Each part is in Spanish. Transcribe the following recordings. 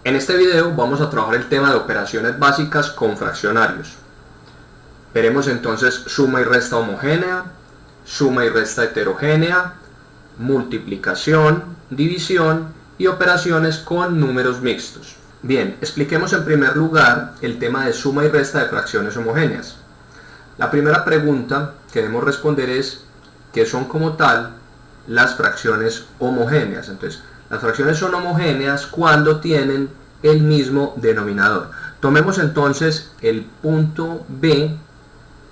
En este video vamos a trabajar el tema de operaciones básicas con fraccionarios. Veremos entonces suma y resta homogénea, suma y resta heterogénea, multiplicación, división y operaciones con números mixtos. Bien, expliquemos en primer lugar el tema de suma y resta de fracciones homogéneas. La primera pregunta que debemos responder es ¿qué son como tal las fracciones homogéneas? Entonces, las fracciones son homogéneas cuando tienen el mismo denominador. Tomemos entonces el punto B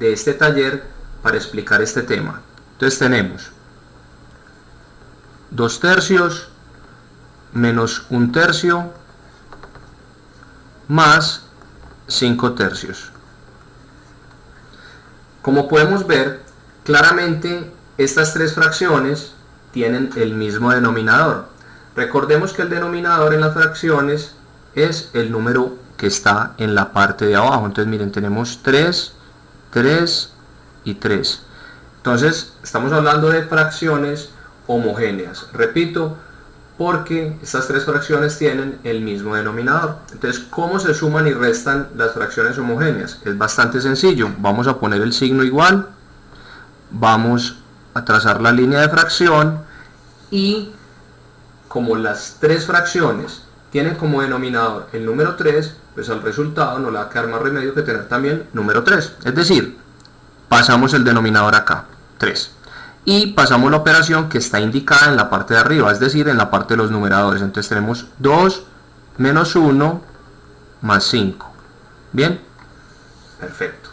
de este taller para explicar este tema. Entonces tenemos 2 tercios menos 1 tercio más 5 tercios. Como podemos ver, claramente estas tres fracciones tienen el mismo denominador. Recordemos que el denominador en las fracciones es el número que está en la parte de abajo. Entonces miren, tenemos 3, 3 y 3. Entonces estamos hablando de fracciones homogéneas. Repito, porque estas tres fracciones tienen el mismo denominador. Entonces, ¿cómo se suman y restan las fracciones homogéneas? Es bastante sencillo. Vamos a poner el signo igual, vamos a trazar la línea de fracción y como las tres fracciones tienen como denominador el número 3, pues al resultado no le va a quedar más remedio que tener también número 3. Es decir, pasamos el denominador acá, 3. Y pasamos la operación que está indicada en la parte de arriba, es decir, en la parte de los numeradores. Entonces tenemos 2 menos 1 más 5. ¿Bien? Perfecto.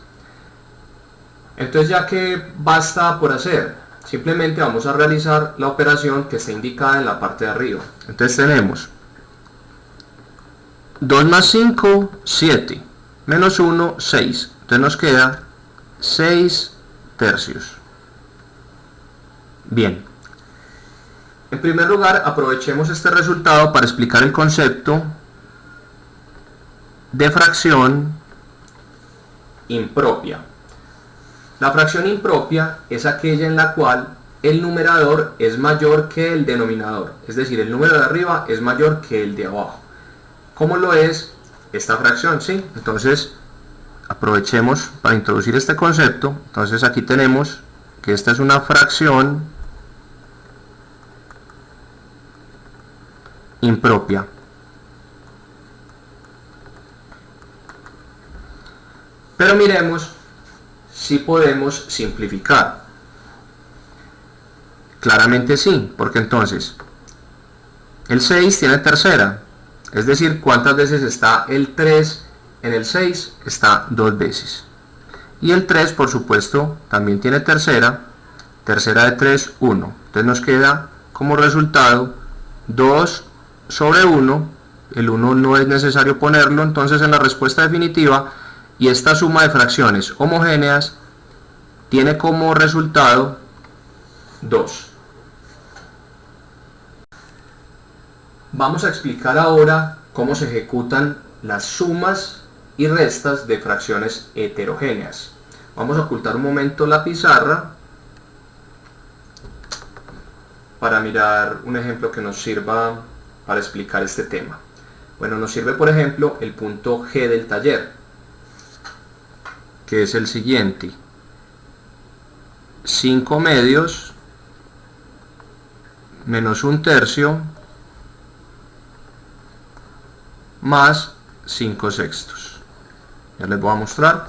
Entonces ya que basta por hacer, simplemente vamos a realizar la operación que está indicada en la parte de arriba. Entonces tenemos 2 más 5, 7, menos 1, 6. Entonces nos queda 6 tercios. Bien, en primer lugar aprovechemos este resultado para explicar el concepto de fracción impropia. La fracción impropia es aquella en la cual el numerador es mayor que el denominador, es decir, el número de arriba es mayor que el de abajo. ¿Cómo lo es esta fracción? ¿Sí? Entonces aprovechemos para introducir este concepto. Entonces aquí tenemos que esta es una fracción impropia. Pero miremos si podemos simplificar. Claramente sí, porque entonces el 6 tiene tercera, es decir, ¿cuántas veces está el 3 en el 6? Está 2 veces. Y el 3, por supuesto, también tiene tercera. Tercera de 3, 1. Entonces nos queda como resultado 2 sobre 1. El 1 no es necesario ponerlo, entonces en la respuesta definitiva, y esta suma de fracciones homogéneas tiene como resultado 2. Vamos a explicar ahora cómo se ejecutan las sumas y restas de fracciones heterogéneas. Vamos a ocultar un momento la pizarra para mirar un ejemplo que nos sirva para explicar este tema. Bueno, nos sirve por ejemplo el punto G del taller, que es el siguiente: 5 medios menos 1 tercio más 5 sextos. Ya les voy a mostrar,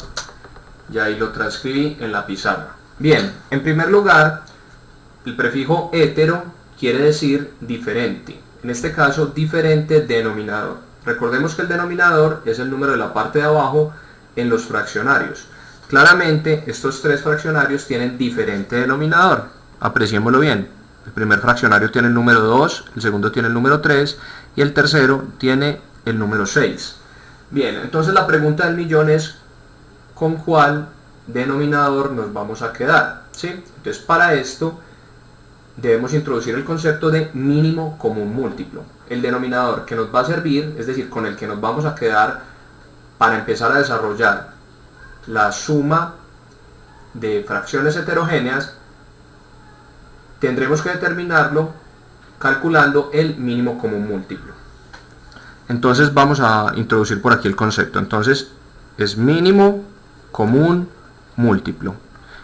ya ahí lo transcribí en la pizarra. Bien, en primer lugar, el prefijo hetero quiere decir diferente, en este caso diferente denominador. Recordemos que el denominador es el número de la parte de abajo en los fraccionarios. Claramente estos tres fraccionarios tienen diferente denominador, apreciémoslo bien. El primer fraccionario tiene el número 2, el segundo tiene el número 3 y el tercero tiene el número 6. Bien, entonces la pregunta del millón es ¿con cuál denominador nos vamos a quedar? ¿Sí? Entonces para esto debemos introducir el concepto de mínimo común múltiplo. El denominador que nos va a servir, es decir, con el que nos vamos a quedar para empezar a desarrollar la suma de fracciones heterogéneas, tendremos que determinarlo calculando el mínimo común múltiplo. Entonces vamos a introducir por aquí el concepto. Entonces es mínimo común múltiplo.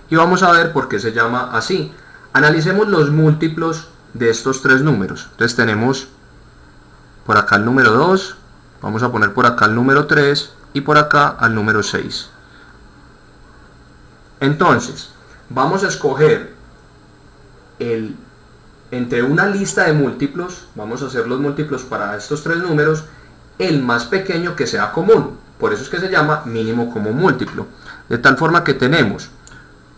Y vamos a ver por qué se llama así. Analicemos los múltiplos de estos tres números. Entonces tenemos por acá el número 2, vamos a poner por acá el número 3 y por acá al número 6. Entonces vamos a escoger entre una lista de múltiplos, vamos a hacer los múltiplos para estos tres números, el más pequeño que sea común. Por eso es que se llama mínimo común múltiplo. De tal forma que tenemos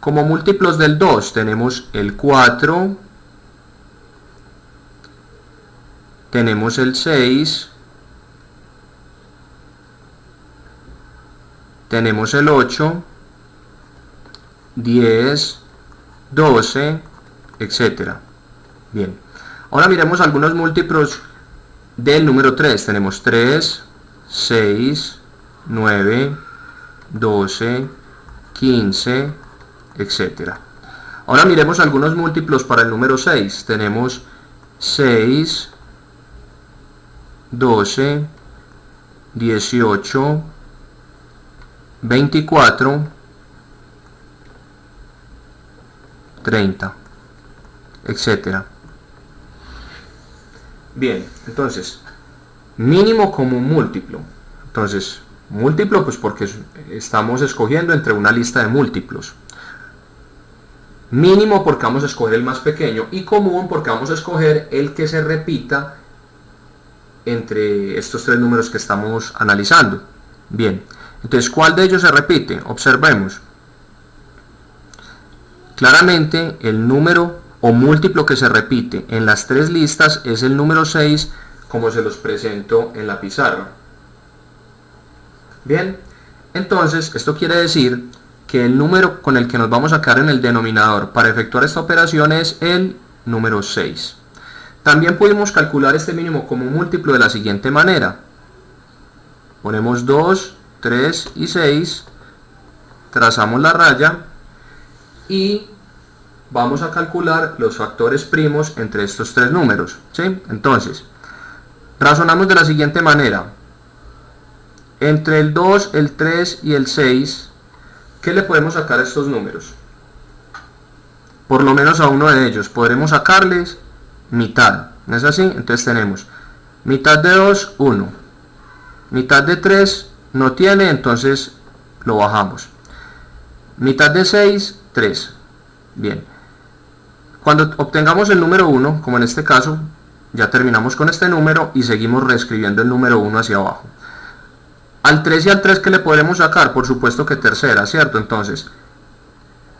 como múltiplos del 2 tenemos el 4, tenemos el 6, tenemos el 8, 10, 12, etcétera. Bien, ahora miremos algunos múltiplos del número 3. Tenemos 3, 6, 9, 12, 15, etcétera. Ahora miremos algunos múltiplos para el número 6. Tenemos 6, 12, 18, 24, 30, etcétera. Bien, entonces mínimo común múltiplo. Entonces múltiplo pues porque estamos escogiendo entre una lista de múltiplos. Mínimo porque vamos a escoger el más pequeño, y común porque vamos a escoger el que se repita entre estos tres números que estamos analizando. Bien, entonces ¿cuál de ellos se repite? Observemos. Claramente el número o múltiplo que se repite en las tres listas es el número 6, como se los presento en la pizarra. Bien, entonces esto quiere decir que el número con el que nos vamos a quedar en el denominador para efectuar esta operación es el número 6. También pudimos calcular este mínimo común múltiplo de la siguiente manera. Ponemos 2, 3 y 6, trazamos la raya y vamos a calcular los factores primos entre estos tres números, ¿sí? Entonces, razonamos de la siguiente manera. Entre el 2, el 3 y el 6, ¿qué le podemos sacar a estos números? Por lo menos a uno de ellos podremos sacarles mitad, ¿no es así? Entonces tenemos mitad de 2, 1, mitad de 3 no tiene, entonces lo bajamos, mitad de 6, 3. Bien, cuando obtengamos el número 1, como en este caso, ya terminamos con este número y seguimos reescribiendo el número 1 hacia abajo. Al 3 y al 3, ¿qué le podremos sacar? Por supuesto que tercera, ¿cierto? Entonces,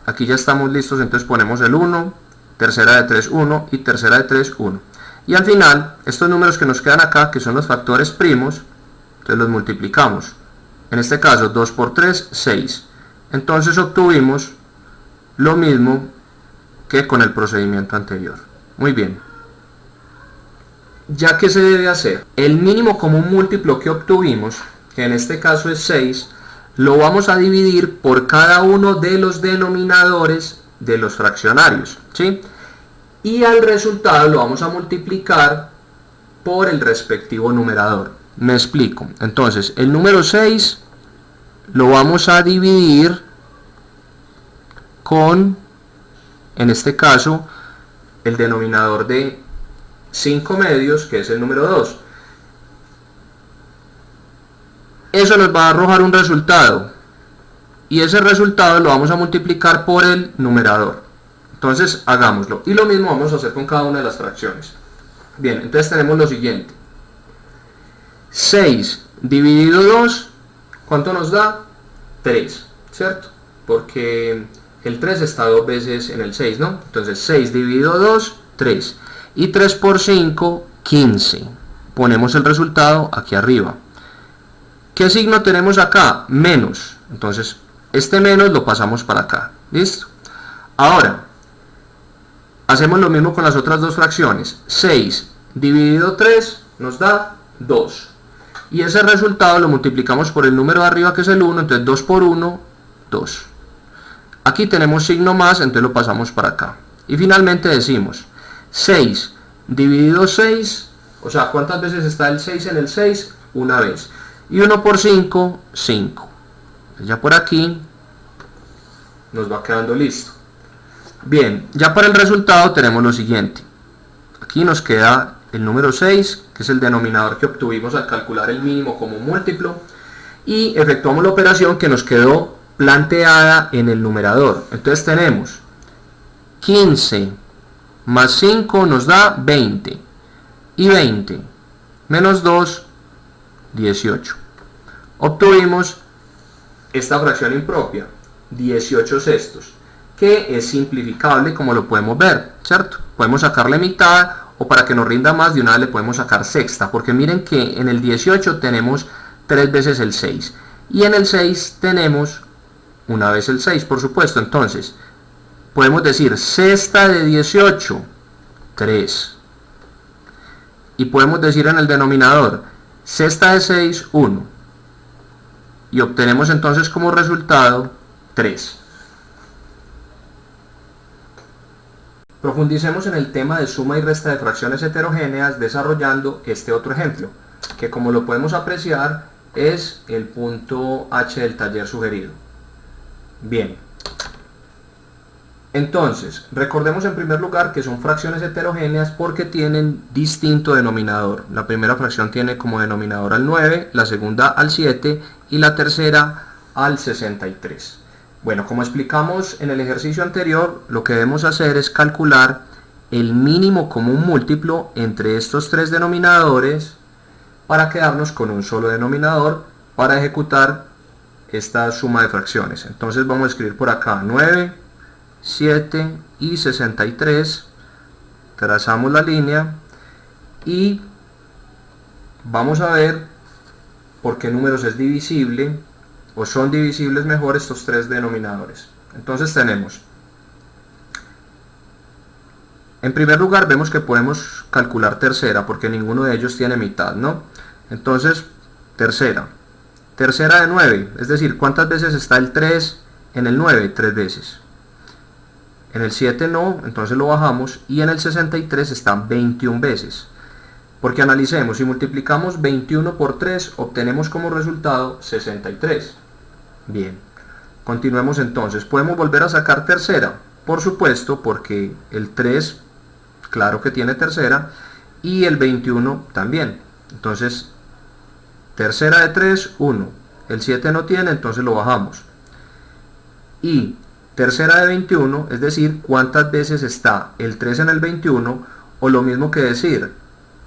aquí ya estamos listos, entonces ponemos el 1, tercera de 3, 1 y tercera de 3, 1. Y al final, estos números que nos quedan acá, que son los factores primos, entonces los multiplicamos. En este caso, 2 por 3, 6. Entonces obtuvimos lo mismo que con el procedimiento anterior. Muy bien. ¿Ya qué se debe hacer? El mínimo común múltiplo que obtuvimos, que en este caso es 6, lo vamos a dividir por cada uno de los denominadores de los fraccionarios, ¿sí? Y al resultado lo vamos a multiplicar por el respectivo numerador. Me explico. Entonces, el número 6 lo vamos a dividir con, en este caso, el denominador de 5 medios, que es el número 2. Eso nos va a arrojar un resultado, y ese resultado lo vamos a multiplicar por el numerador. Entonces hagámoslo, y lo mismo vamos a hacer con cada una de las fracciones. Bien, entonces tenemos lo siguiente: 6 dividido 2, ¿cuánto nos da? 3, ¿cierto? Porque el 3 está dos veces en el 6, ¿no? Entonces 6 dividido 2, 3, y 3 por 5, 15. Ponemos el resultado aquí arriba. ¿Qué signo tenemos acá? Menos. Entonces, este menos lo pasamos para acá. ¿Listo? Ahora, hacemos lo mismo con las otras dos fracciones. 6 dividido 3 nos da 2. Y ese resultado lo multiplicamos por el número de arriba, que es el 1. Entonces, 2 por 1, 2. Aquí tenemos signo más, entonces lo pasamos para acá. Y finalmente decimos 6 dividido 6. O sea, ¿cuántas veces está el 6 en el 6? una vez. Y 1 por 5, 5. Ya por aquí nos va quedando listo. Bien, ya para el resultado tenemos lo siguiente. Aquí nos queda el número 6, que es el denominador que obtuvimos al calcular el mínimo como un múltiplo, y efectuamos la operación que nos quedó planteada en el numerador. Entonces tenemos 15 más 5 nos da 20, y 20 menos 2, 18. Obtuvimos esta fracción impropia, 18 sextos, que es simplificable como lo podemos ver, ¿cierto? Podemos sacarle mitad, o para que nos rinda más de una vez le podemos sacar sexta, porque miren que en el 18 tenemos 3 veces el 6, y en el 6 tenemos una vez el 6, por supuesto. Entonces podemos decir sexta de 18, 3, y podemos decir en el denominador sexta de 6, 1, y obtenemos entonces como resultado 3. Profundicemos en el tema de suma y resta de fracciones heterogéneas desarrollando este otro ejemplo, que como lo podemos apreciar es el punto H del taller sugerido. Bien, entonces recordemos en primer lugar que son fracciones heterogéneas porque tienen distinto denominador. La primera fracción tiene como denominador al 9, la segunda al 7 y la tercera al 63. Bueno, como explicamos en el ejercicio anterior, lo que debemos hacer es calcular el mínimo común múltiplo entre estos tres denominadores para quedarnos con un solo denominador para ejecutar esta suma de fracciones. Entonces vamos a escribir por acá 9, 7 y 63, trazamos la línea y vamos a ver por qué números es divisible o son divisibles mejor estos tres denominadores. Entonces tenemos, en primer lugar vemos que podemos calcular tercera porque ninguno de ellos tiene mitad, ¿no? Entonces tercera de 9, es decir, ¿cuántas veces está el 3 en el 9? 3 veces. En el 7 no, entonces lo bajamos, y en el 63 está 21 veces. Porque analicemos, si multiplicamos 21 por 3, obtenemos como resultado 63. Bien, continuemos entonces. ¿Podemos volver a sacar tercera? Por supuesto, porque el 3, claro que tiene tercera, y el 21 también. Entonces, tercera de 3, 1. El 7 no tiene, entonces lo bajamos. Y tercera de 21, es decir, ¿cuántas veces está el 3 en el 21? O lo mismo que decir,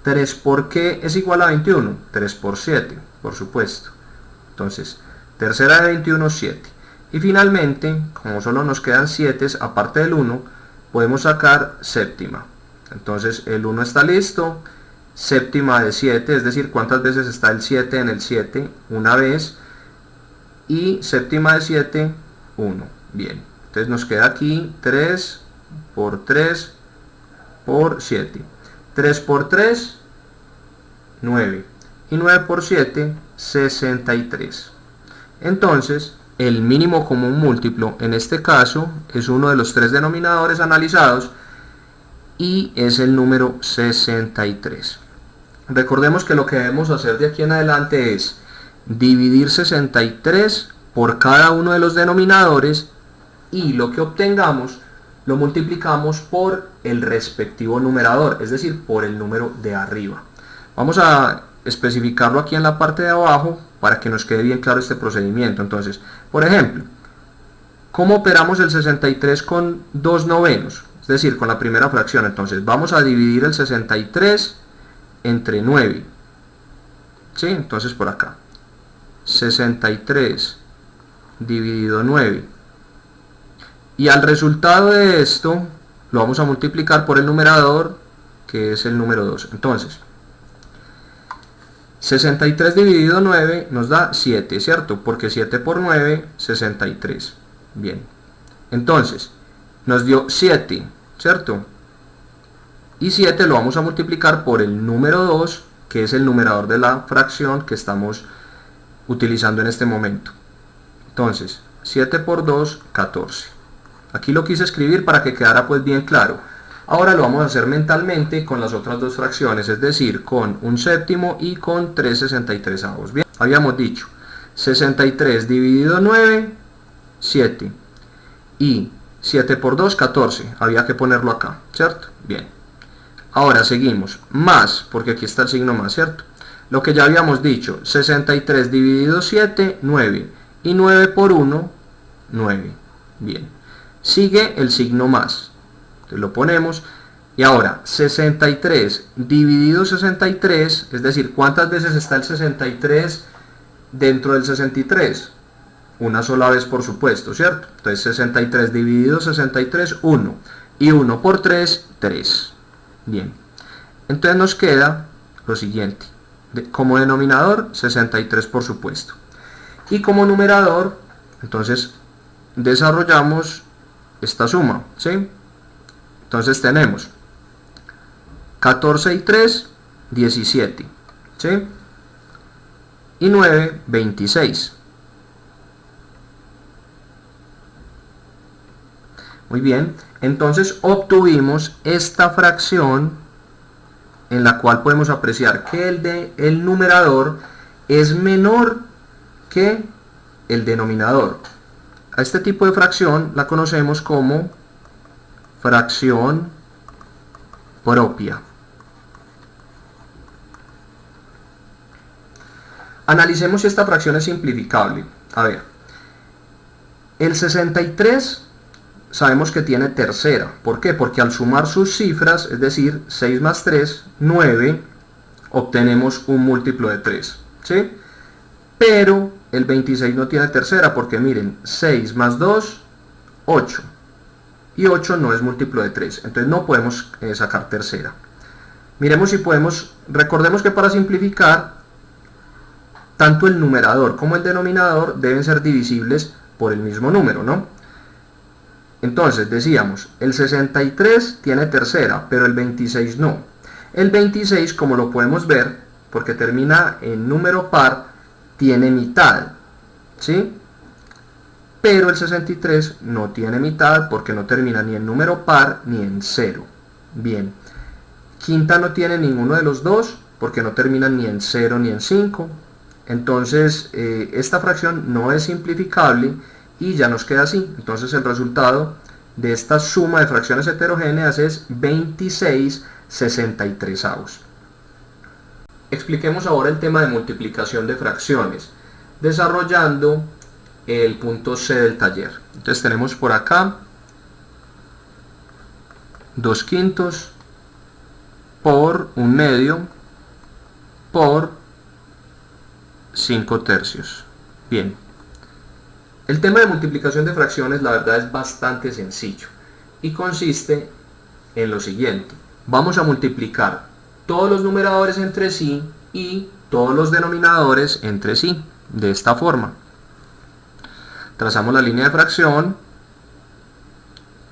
3 por qué es igual a 21, 3 por 7, por supuesto. Entonces, tercera de 21, 7. Y finalmente, como solo nos quedan 7, aparte del 1, podemos sacar séptima. Entonces, el 1 está listo, séptima de 7, es decir, ¿cuántas veces está el 7 en el 7? Una vez. Y séptima de 7, 1. Bien, entonces nos queda aquí 3 por 3 por 7. 3 por 3, 9. Y 9 por 7, 63. Entonces, el mínimo común múltiplo en este caso es uno de los tres denominadores analizados y es el número 63. Recordemos que lo que debemos hacer de aquí en adelante es dividir 63 por cada uno de los denominadores y lo que obtengamos lo multiplicamos por el respectivo numerador, es decir, por el número de arriba. Vamos a especificarlo aquí en la parte de abajo para que nos quede bien claro este procedimiento. Entonces, por ejemplo, ¿cómo operamos el 63 con 2 novenos? Es decir, con la primera fracción. Entonces, vamos a dividir el 63 entre 9. ¿Sí? Entonces, por acá. 63 dividido 9. Y al resultado de esto lo vamos a multiplicar por el numerador, que es el número 2. Entonces, 63 dividido 9 nos da 7, ¿cierto? Porque 7 por 9, 63. Bien. Entonces, nos dio 7, ¿cierto? Y 7 lo vamos a multiplicar por el número 2, que es el numerador de la fracción que estamos utilizando en este momento. Entonces, 7 por 2, 14. Aquí lo quise escribir para que quedara pues bien claro. Ahora lo vamos a hacer mentalmente con las otras dos fracciones, es decir, con 1/7 y con 3/63. Bien, habíamos dicho 63 dividido 9, 7. Y 7 por 2, 14. Había que ponerlo acá, ¿cierto? Bien. Ahora seguimos. Más, porque aquí está el signo más, ¿cierto? Lo que ya habíamos dicho, 63 dividido 7, 9. Y 9 por 1, 9. Bien. Sigue el signo más. Entonces lo ponemos. Y ahora, 63 dividido 63, es decir, ¿cuántas veces está el 63 dentro del 63? Una sola vez, por supuesto, ¿cierto? Entonces 63 dividido 63, 1. Y 1 por 3, 3. Bien. Entonces nos queda lo siguiente. Como denominador, 63, por supuesto. Y como numerador, entonces desarrollamos esta suma, ¿sí? Entonces tenemos 14 y 3, 17, ¿sí? Y 9, 26. Muy bien, entonces obtuvimos esta fracción en la cual podemos apreciar que el numerador es menor que el denominador. A este tipo de fracción la conocemos como fracción propia. Analicemos si esta fracción es simplificable. A ver, el 63 sabemos que tiene tercera. ¿Por qué? Porque al sumar sus cifras, es decir, 6 más 3, 9, obtenemos un múltiplo de 3, ¿sí? Pero el 26 no tiene tercera porque miren, 6 más 2, 8. Y 8 no es múltiplo de 3, entonces no podemos sacar tercera. Miremos si podemos, recordemos que para simplificar, tanto el numerador como el denominador deben ser divisibles por el mismo número, ¿no? Entonces decíamos, el 63 tiene tercera, pero el 26 no. El 26, como lo podemos ver, porque termina en número par, tiene mitad, ¿sí? Pero el 63 no tiene mitad porque no termina ni en número par ni en 0. Bien. Quinta no tiene ninguno de los dos porque no termina ni en 0 ni en 5. Entonces esta fracción no es simplificable y ya nos queda así. Entonces el resultado de esta suma de fracciones heterogéneas es 26/63. Expliquemos ahora el tema de multiplicación de fracciones, desarrollando el punto C del taller. Entonces tenemos por acá 2/5 por 1/2 por 5/3. Bien. El tema de multiplicación de fracciones, la verdad, es bastante sencillo y consiste en lo siguiente. Vamos a multiplicar todos los numeradores entre sí y todos los denominadores entre sí, de esta forma. Trazamos la línea de fracción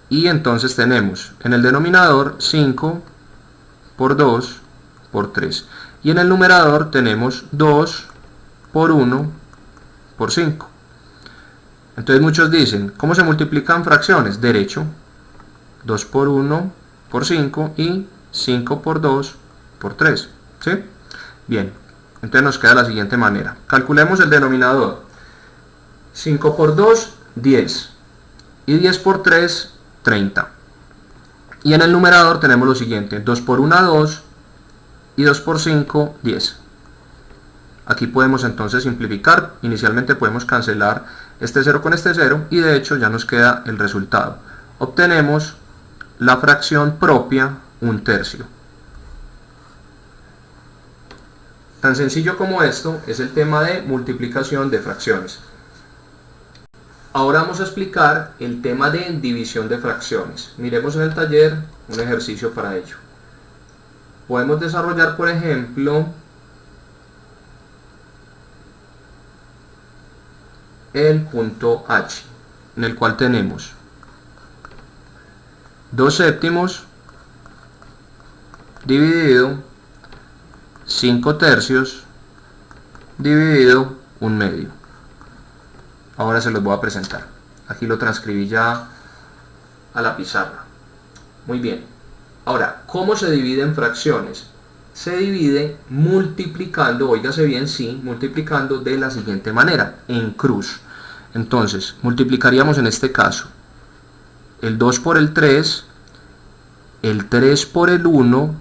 y entonces tenemos en el denominador 5 por 2 por 3 y en el numerador tenemos 2 por 1 por 5. Entonces muchos dicen, ¿cómo se multiplican fracciones? Derecho, 2 por 1 por 5 y 5 por 2 por 3, ¿sí? Bien, entonces nos queda de la siguiente manera. Calculemos el denominador. 5 por 2, 10. Y 10 por 3, 30. Y en el numerador tenemos lo siguiente. 2 por 1, 2. Y 2 por 5, 10. Aquí podemos entonces simplificar. Inicialmente podemos cancelar este 0 con este 0. Y de hecho ya nos queda el resultado. Obtenemos la fracción propia 1/3. Tan sencillo como esto es el tema de multiplicación de fracciones. Ahora vamos a explicar el tema de división de fracciones. Miremos en el taller un ejercicio para ello. Podemos desarrollar, por ejemplo, el punto H, en el cual tenemos 2/7 dividido 5/3 dividido 1/2. Ahora se los voy a presentar. Aquí lo transcribí ya a la pizarra. Muy bien. Ahora, ¿cómo se divide en fracciones? Se divide multiplicando, óigase bien, sí, multiplicando de la siguiente manera, en cruz. Entonces, multiplicaríamos en este caso el 2 por el 3, el 3 por el 1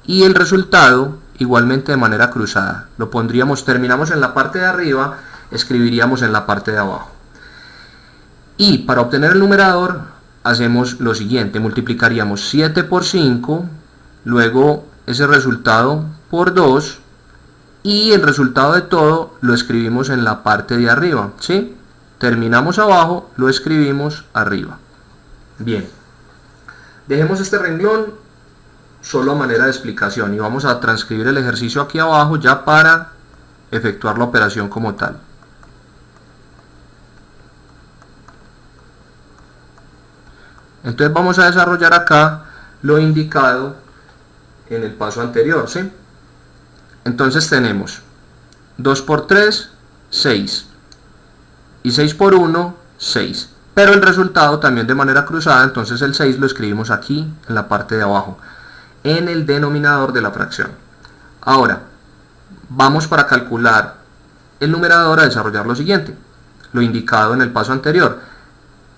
y el resultado igualmente de manera cruzada. Lo pondríamos, terminamos en la parte de arriba, escribiríamos en la parte de abajo. Y para obtener el numerador hacemos lo siguiente, multiplicaríamos 7 por 5, luego ese resultado por 2 y el resultado de todo lo escribimos en la parte de arriba, ¿sí? Terminamos abajo, lo escribimos arriba. Bien, dejemos este renglón solo a manera de explicación y vamos a transcribir el ejercicio aquí abajo ya para efectuar la operación como tal. Entonces vamos a desarrollar acá lo indicado en el paso anterior, ¿sí? Entonces tenemos 2 por 3, 6 y 6 por 1, 6, pero el resultado también de manera cruzada, entonces el 6 lo escribimos aquí en la parte de abajo, en el denominador de la fracción. Ahora, vamos para calcular el numerador a desarrollar lo siguiente, lo indicado en el paso anterior.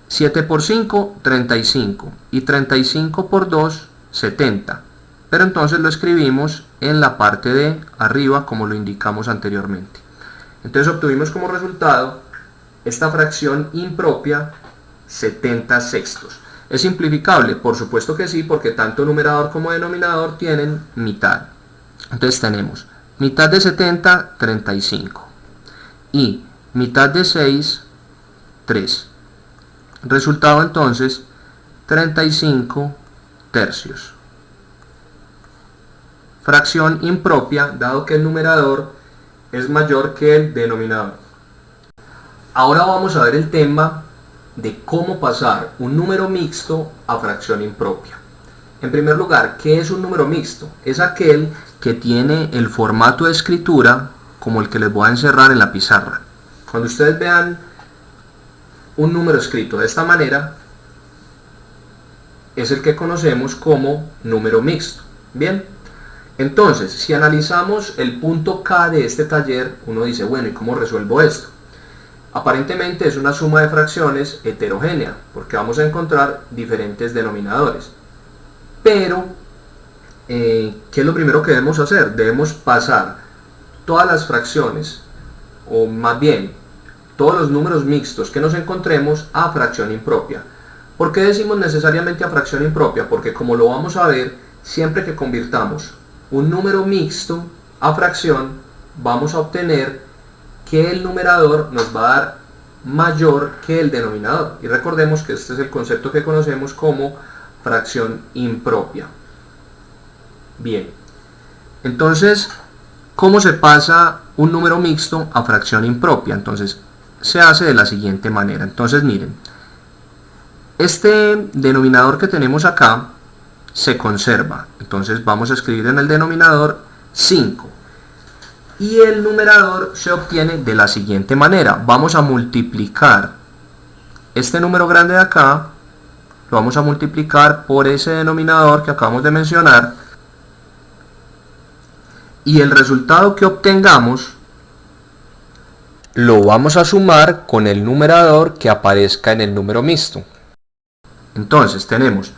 7 por 5, 35 y 35 por 2, 70. Pero entonces lo escribimos en la parte de arriba como lo indicamos anteriormente. Entonces obtuvimos como resultado esta fracción impropia 70 sextos. ¿Es simplificable? Por supuesto que sí, porque tanto numerador como denominador tienen mitad. Entonces tenemos mitad de 70, 35 y mitad de 6, 3. Resultado entonces 35 tercios. Fracción impropia, dado que el numerador es mayor que el denominador. Ahora vamos a ver el tema de cómo pasar un número mixto a fracción impropia. En primer lugar, ¿qué es un número mixto? Es aquel que tiene el formato de escritura como el que les voy a encerrar en la pizarra. Cuando ustedes vean un número escrito de esta manera, es el que conocemos como número mixto. Bien, entonces, si analizamos el punto K de este taller, uno dice, bueno, ¿y cómo resuelvo esto? Aparentemente es una suma de fracciones heterogénea, porque vamos a encontrar diferentes denominadores. Pero, ¿qué es lo primero que debemos hacer? Debemos pasar todas las fracciones, o más bien, todos los números mixtos que nos encontremos a fracción impropia. ¿Por qué decimos necesariamente a fracción impropia? Porque como lo vamos a ver, siempre que convirtamos un número mixto a fracción, vamos a obtener que el numerador nos va a dar mayor que el denominador. Y recordemos que este es el concepto que conocemos como fracción impropia. Bien, entonces, ¿cómo se pasa un número mixto a fracción impropia? Entonces, se hace de la siguiente manera. Entonces, miren, este denominador que tenemos acá se conserva. Entonces, vamos a escribir en el denominador 5. Y el numerador se obtiene de la siguiente manera. Vamos a multiplicar este número grande de acá, lo vamos a multiplicar por ese denominador que acabamos de mencionar, y el resultado que obtengamos lo vamos a sumar con el numerador que aparezca en el número mixto. Entonces tenemos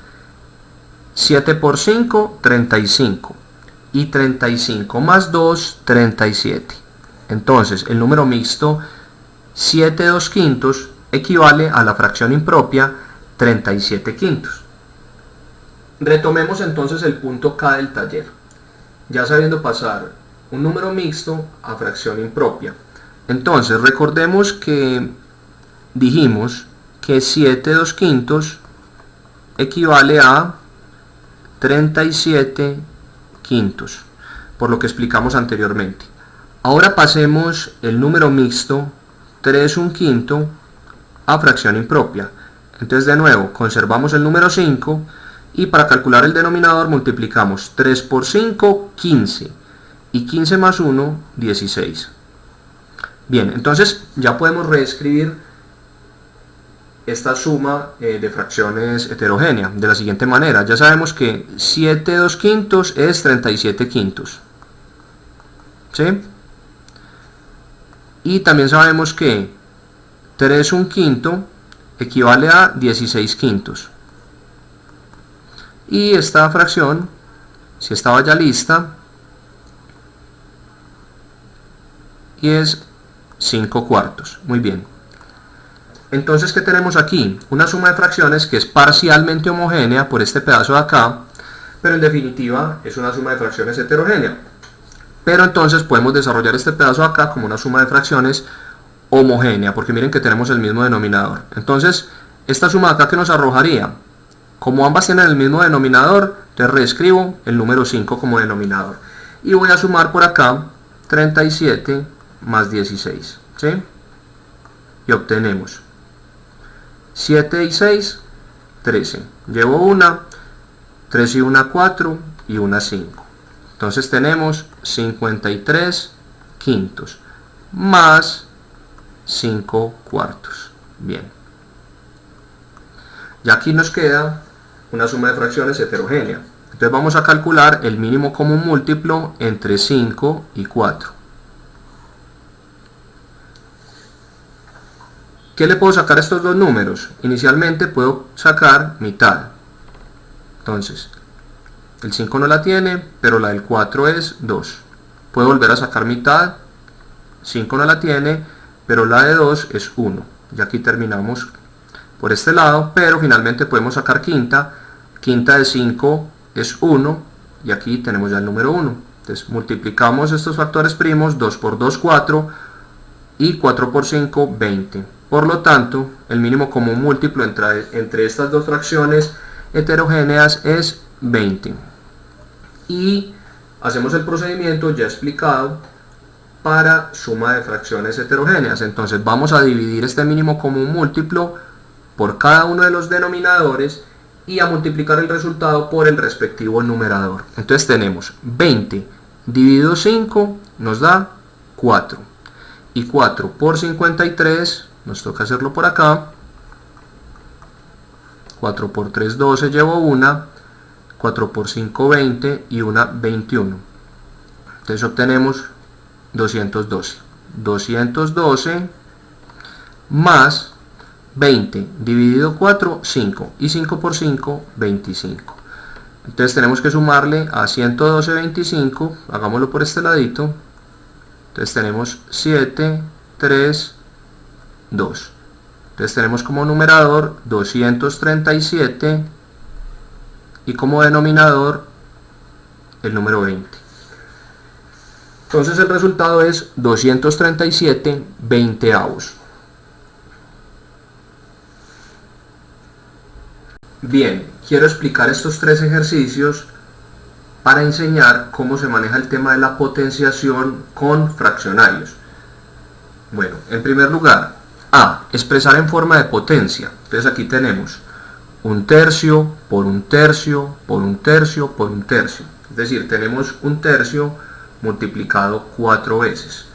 7 por 5, 35. Y 35 más 2, 37. Entonces el número mixto 7 2/5 equivale a la fracción impropia 37 quintos. Retomemos entonces el punto K del taller, ya sabiendo pasar un número mixto a fracción impropia. Entonces recordemos que dijimos que 7 2/5 equivale a 37 quintos, por lo que explicamos anteriormente. Ahora pasemos el número mixto 3 1/5 a fracción impropia. Entonces de nuevo conservamos el número 5 y para calcular el denominador multiplicamos 3 por 5, 15 y 15 más 1, 16. Bien, entonces ya podemos reescribir esta suma de fracciones heterogénea de la siguiente manera. Ya sabemos que 7 2/5 es 37 quintos, ¿sí? Y también sabemos que 3 1/5 equivale a 16 quintos. Y esta fracción, si estaba ya lista, y es 5 cuartos. Muy bien. Entonces, ¿qué tenemos aquí? Una suma de fracciones que es parcialmente homogénea por este pedazo de acá, pero en definitiva es una suma de fracciones heterogénea. Pero entonces podemos desarrollar este pedazo de acá como una suma de fracciones homogénea, porque miren que tenemos el mismo denominador. Entonces, esta suma de acá, que nos arrojaría, como ambas tienen el mismo denominador, entonces reescribo el número 5 como denominador. Y voy a sumar por acá 37 más 16, ¿sí? Y obtenemos 7 y 6, 13. Llevo una, 3 y 1, 4 y 1, 5. Entonces tenemos 53 quintos más 5 cuartos. Bien. Y aquí nos queda una suma de fracciones heterogénea. Entonces vamos a calcular el mínimo común múltiplo entre 5 y 4. ¿Qué le puedo sacar a estos dos números? Inicialmente puedo sacar mitad. Entonces, el 5 no la tiene, pero la del 4 es 2. Puedo volver a sacar mitad. 5 no la tiene, pero la de 2 es 1. Y aquí terminamos por este lado, pero finalmente podemos sacar quinta. Quinta de 5 es 1, y aquí tenemos ya el número 1. Entonces multiplicamos estos factores primos, 2 por 2, 4, y 4 por 5, 20. Por lo tanto, el mínimo común múltiplo entre estas dos fracciones heterogéneas es 20. Y hacemos el procedimiento ya explicado para suma de fracciones heterogéneas. Entonces vamos a dividir este mínimo común múltiplo por cada uno de los denominadores y a multiplicar el resultado por el respectivo numerador. Entonces tenemos 20 dividido 5 nos da 4. Y 4 por 53, nos toca hacerlo por acá. 4 por 3, 12, llevo una. 4 por 5, 20 y una 21. Entonces obtenemos 212. 212 más 20 dividido 4, 5. Y 5 por 5, 25. Entonces tenemos que sumarle a 112, 25. Hagámoslo por este ladito. Entonces tenemos 7, 3, 2. Entonces tenemos como numerador 237 y como denominador el número 20. Entonces el resultado es 237 veinteavos. Bien, quiero explicar estos tres ejercicios para enseñar cómo se maneja el tema de la potenciación con fraccionarios. Bueno, en primer lugar, expresar en forma de potencia. Entonces aquí tenemos 1/3 por 1/3 por 1/3 por 1/3. Es decir, tenemos 1/3 multiplicado 4 veces.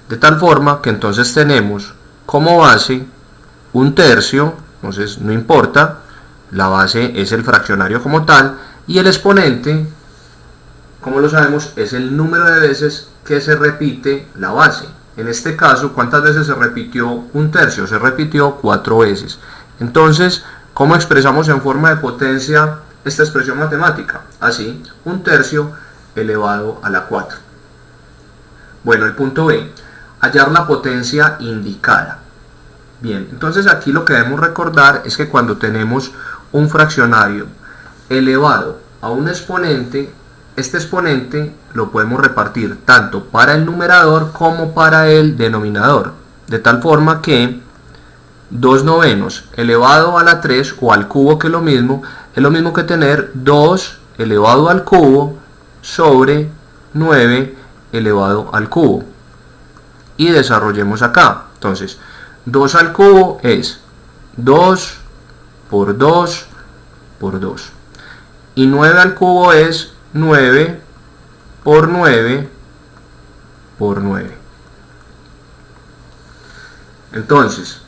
De tal forma que entonces tenemos como base 1/3, entonces no importa, la base es el fraccionario como tal, y el exponente, como lo sabemos, es el número de veces que se repite la base. En este caso, ¿cuántas veces se repitió 1/3? Se repitió 4 veces. Entonces, ¿cómo expresamos en forma de potencia esta expresión matemática? Así, 1/3 elevado a la 4. Bueno, el punto B, hallar la potencia indicada. Bien, entonces aquí lo que debemos recordar es que cuando tenemos un fraccionario elevado a un exponente, este exponente lo podemos repartir tanto para el numerador como para el denominador, de tal forma que 2/9 elevado a la 3 o al cubo, que es lo mismo que tener 2 elevado al cubo sobre 9 elevado al cubo. Y desarrollemos acá. Entonces 2 al cubo es 2 por 2 por 2. Y 9 al cubo es 9 por 9 por 9. Entonces,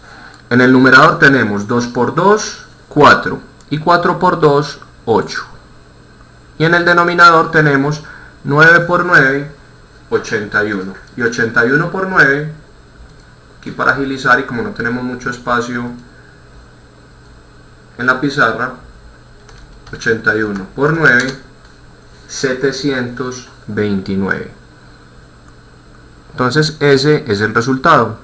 En el numerador tenemos 2 por 2, 4, y 4 por 2, 8. Y en el denominador tenemos 9 por 9, 81. Y 81 por 9, aquí para agilizar y como no tenemos mucho espacio en la pizarra, 81 por 9, 729. Entonces ese es el resultado.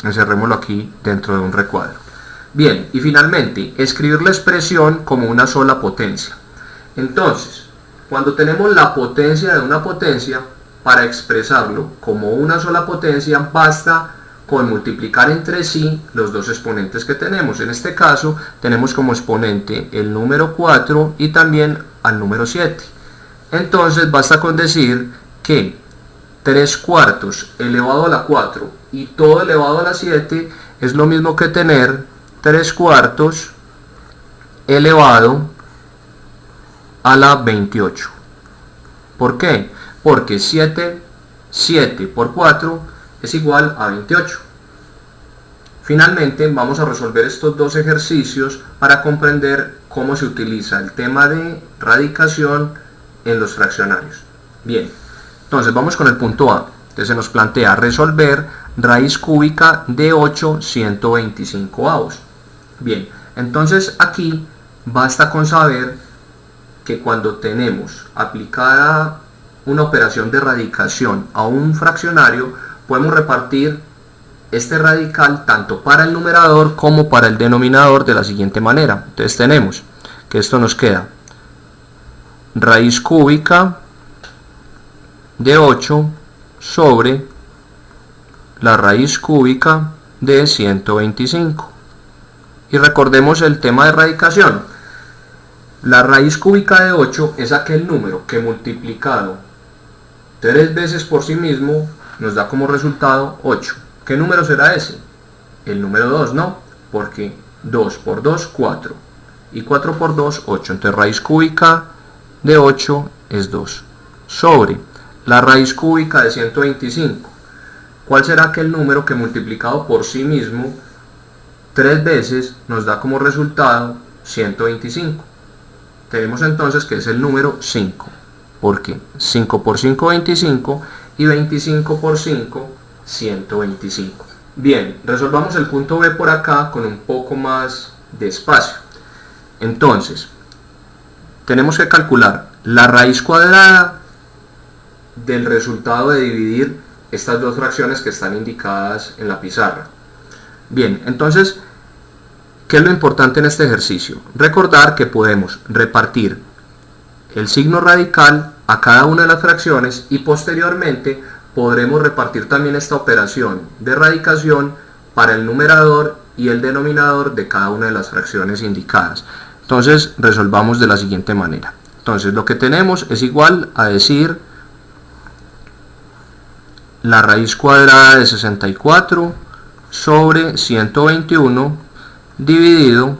Encerrémoslo aquí dentro de un recuadro. Bien, y finalmente, escribir la expresión como una sola potencia. Entonces, cuando tenemos la potencia de una potencia, para expresarlo como una sola potencia, basta con multiplicar entre sí los dos exponentes que tenemos. En este caso, tenemos como exponente el número 4 y también al número 7. Entonces, basta con decir que 3 cuartos elevado a la 4 y todo elevado a la 7 es lo mismo que tener 3 cuartos elevado a la 28. ¿Por qué? Porque 7 por 4 es igual a 28. Finalmente vamos a resolver estos dos ejercicios para comprender cómo se utiliza el tema de radicación en los fraccionarios. Bien, entonces vamos con el punto A. Entonces se nos plantea resolver raíz cúbica de 8 125avos. Bien, entonces aquí basta con saber que cuando tenemos aplicada una operación de radicación a un fraccionario, podemos repartir este radical tanto para el numerador como para el denominador de la siguiente manera. Entonces tenemos que esto nos queda raíz cúbica de 8 sobre la raíz cúbica de 125. Y recordemos el tema de radicación. La raíz cúbica de 8 es aquel número que multiplicado 3 veces por sí mismo nos da como resultado 8. ¿Qué número será ese? El número 2, ¿no? Porque 2 por 2, 4. Y 4 por 2, 8. Entonces raíz cúbica de 8 es 2. Sobre la raíz cúbica de 125. ¿Cuál será aquel número que multiplicado por sí mismo 3 veces nos da como resultado 125? Tenemos entonces que es el número 5. Porque 5 por 5, 25 y 25 por 5, 125. Bien, resolvamos el punto B por acá con un poco más de espacio. Entonces, tenemos que calcular la raíz cuadrada del resultado de dividir estas dos fracciones que están indicadas en la pizarra. Bien, entonces, ¿qué es lo importante en este ejercicio? Recordar que podemos repartir el signo radical a cada una de las fracciones y posteriormente podremos repartir también esta operación de radicación para el numerador y el denominador de cada una de las fracciones indicadas. Entonces resolvamos de la siguiente manera. Entonces lo que tenemos es igual a decir la raíz cuadrada de 64 sobre 121 dividido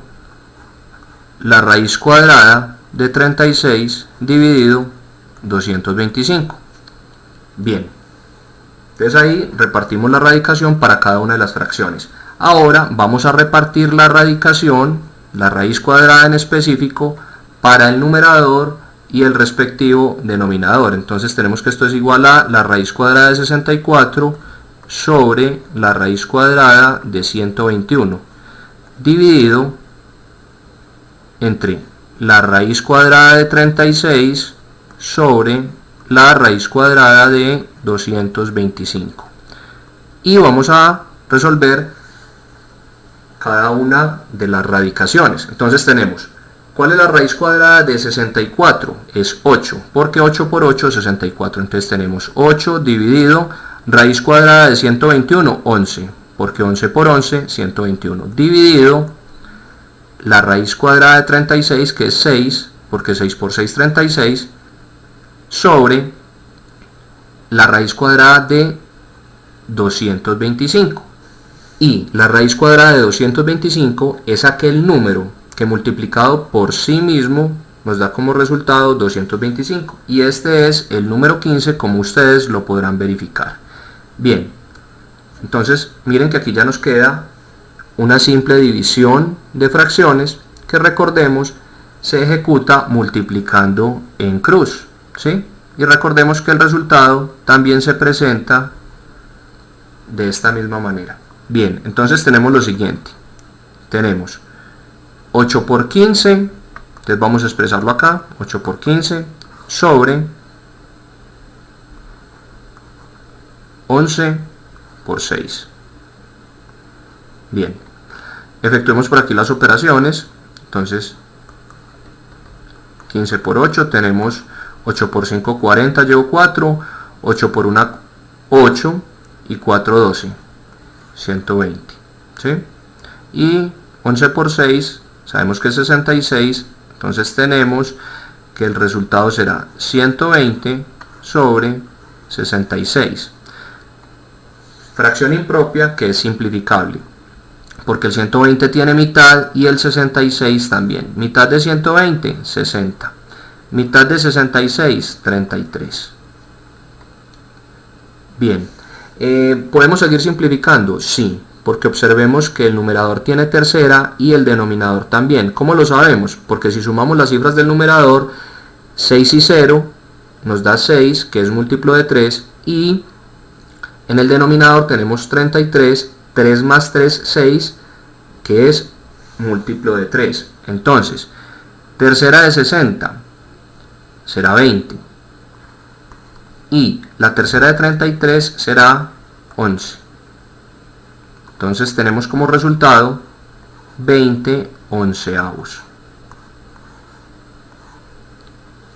la raíz cuadrada de 36 dividido 225. Bien, entonces ahí repartimos la radicación para cada una de las fracciones. Ahora vamos a repartir la radicación, la raíz cuadrada en específico, para el numerador y el respectivo denominador. Entonces tenemos que esto es igual a la raíz cuadrada de 64 sobre la raíz cuadrada de 121 dividido entre la raíz cuadrada de 36 sobre la raíz cuadrada de 225. Y vamos a resolver cada una de las radicaciones. Entonces tenemos, ¿cuál es la raíz cuadrada de 64? Es 8, porque 8 por 8 es 64. Entonces tenemos 8 dividido raíz cuadrada de 121, 11, porque 11 por 11, 121, dividido la raíz cuadrada de 36, que es 6, porque 6 por 6, 36, sobre la raíz cuadrada de 225. Y la raíz cuadrada de 225 es aquel número que multiplicado por sí mismo nos da como resultado 225. Y este es el número 15, como ustedes lo podrán verificar. Bien, Entonces miren que aquí ya nos queda una simple división de fracciones que, recordemos, se ejecuta multiplicando en cruz, ¿sí? Y recordemos que el resultado también se presenta de esta misma manera. Bien, entonces tenemos lo siguiente. Tenemos 8 por 15, entonces vamos a expresarlo acá, 8 por 15 sobre 11 por 6. Bien, efectuemos por aquí las operaciones. Entonces 15 por 8 tenemos 8 por 5 40, llevo 4, 8 por 1 8 y 4 12, 120, ¿sí? Y 11 por 6 sabemos que es 66, entonces tenemos que el resultado será 120 sobre 66. Fracción impropia que es simplificable, porque el 120 tiene mitad y el 66 también. Mitad de 120, 60. Mitad de 66, 33. Bien, ¿podemos seguir simplificando? Sí, porque observemos que el numerador tiene tercera y el denominador también. ¿Cómo lo sabemos? Porque si sumamos las cifras del numerador, 6 y 0 nos da 6, que es múltiplo de 3, y en el denominador tenemos 33, 3 más 3, 6, que es múltiplo de 3. Entonces, tercera de 60 será 20. Y la tercera de 33 será 11. Entonces tenemos como resultado 20 onceavos.